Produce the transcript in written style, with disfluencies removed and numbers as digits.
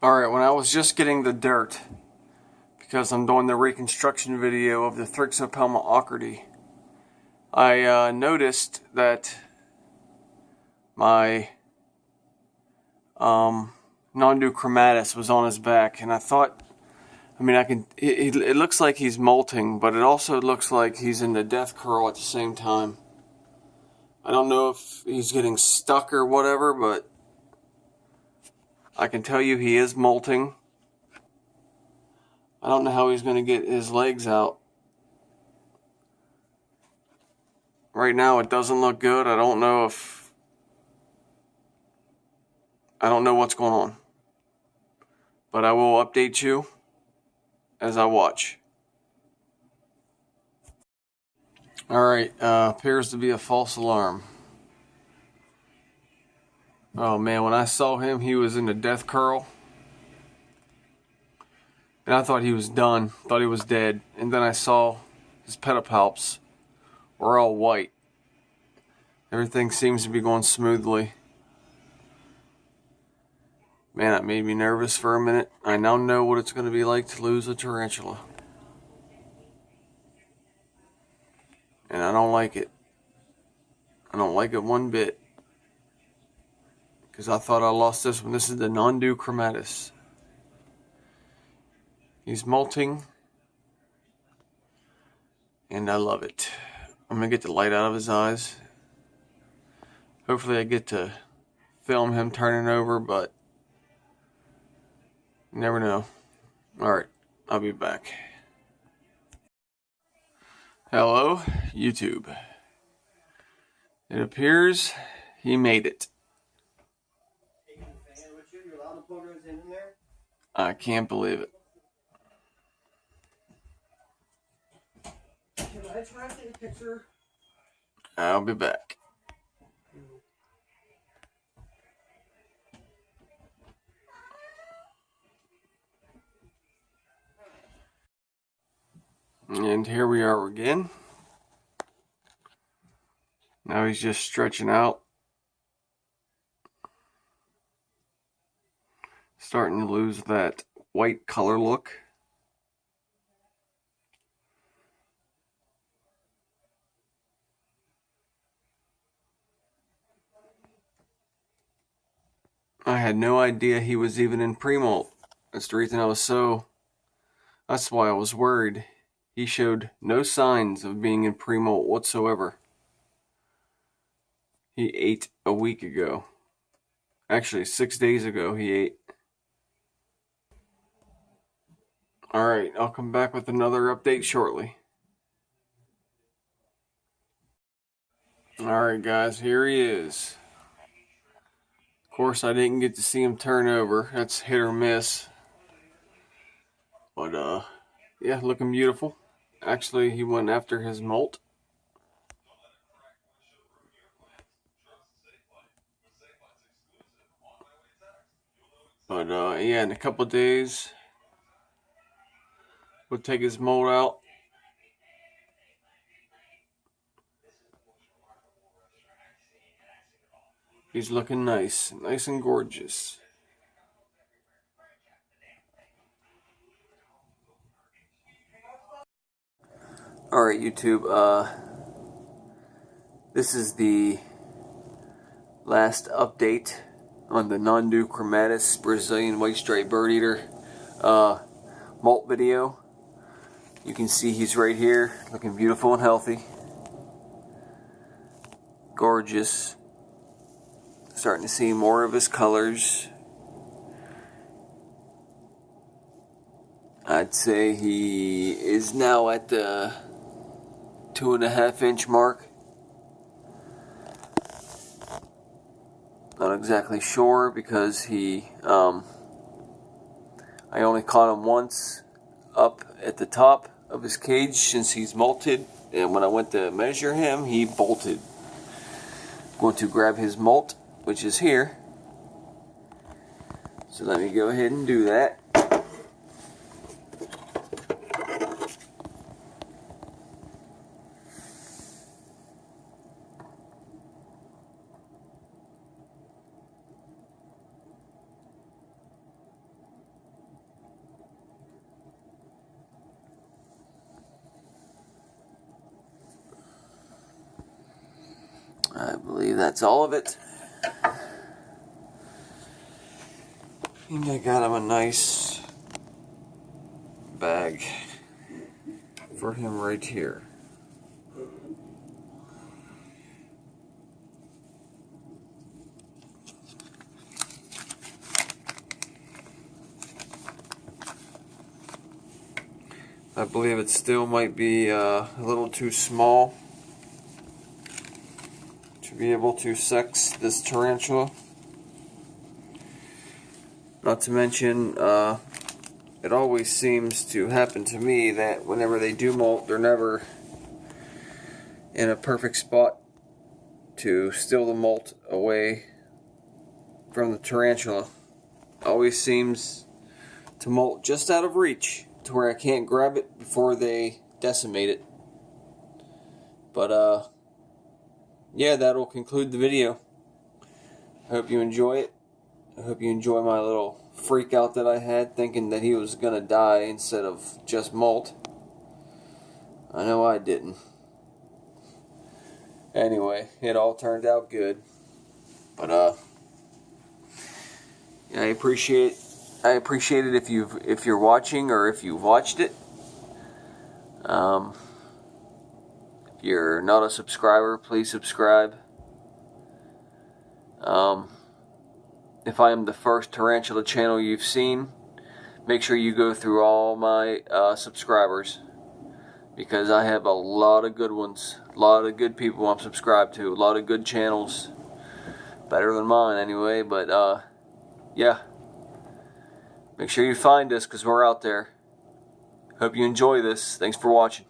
Alright, when I was just getting the dirt, because I'm doing the reconstruction video of the Thrixopelma aukerty, I noticed that my Nhandu Chromatus was on his back, and I thought, it looks like he's molting, but it also looks like he's in the death curl at the same time. I don't know if he's getting stuck or whatever, but I can tell you he is molting. I don't know how he's going to get his legs out. Right now it doesn't look good. I don't know what's going on. But I will update you as I watch. Alright, appears to be a false alarm. Oh man, when I saw him, he was in the death curl. And I thought he was done, thought he was dead. And then I saw his pedipalps were all white. Everything seems to be going smoothly. Man, that made me nervous for a minute. I now know what it's going to be like to lose a tarantula. And I don't like it. I don't like it one bit. Because I thought I lost this one. This is the Nhandu Chromatus. He's molting. And I love it. I'm going to get the light out of his eyes. Hopefully I get to film him turning over, but you never know. Alright, I'll be back. Hello, YouTube. It appears he made it. I can't believe it. Can I try to take a picture? I'll be back. And here we are again. Now he's just stretching out. Starting to lose that white color look. I had no idea he was even in pre-molt. That's the reason that's why I was worried. He showed no signs of being in pre-molt whatsoever. He ate a week ago. Actually, 6 days ago he ate. Alright, I'll come back with another update shortly. Alright guys, here he is. Of course, I didn't get to see him turn over. That's hit or miss. But, yeah, looking beautiful. Actually, he went after his molt. But, yeah, in a couple of days, we'll take his molt out. He's looking nice and gorgeous. Alright, YouTube, this is the last update on the Nhandu Chromatus Brazilian white striped bird eater molt video. You can see he's right here, looking beautiful and healthy. Gorgeous. Starting to see more of his colors. I'd say he is now at the 2.5 inch mark. Not exactly sure because I only caught him once up at the top of his cage since he's molted, and when I went to measure him, he bolted. I'm going to grab his molt, which is here. So let me go ahead and do that. believe that's all of it. And I got him a nice bag for him right here. I believe it still might be a little too small to be able to sex this tarantula. Not to mention, it always seems to happen to me that whenever they do molt, they're never in a perfect spot to steal the molt away from the tarantula. Always seems to molt just out of reach, to where I can't grab it before they decimate it. But yeah, that'll conclude the video. I hope you enjoy it. I hope you enjoy my little freak out that I had, thinking that he was gonna die instead of just molt. I know I didn't. Anyway, it all turned out good. But yeah, I appreciate it if you're watching, or if you've watched it. If you're not a subscriber, please subscribe. If I am the first tarantula channel you've seen, make sure you go through all my subscribers, because I have a lot of good ones, a lot of good people I'm subscribed to, a lot of good channels, better than mine anyway. But yeah, make sure you find us, because we're out there. Hope you enjoy this. Thanks for watching.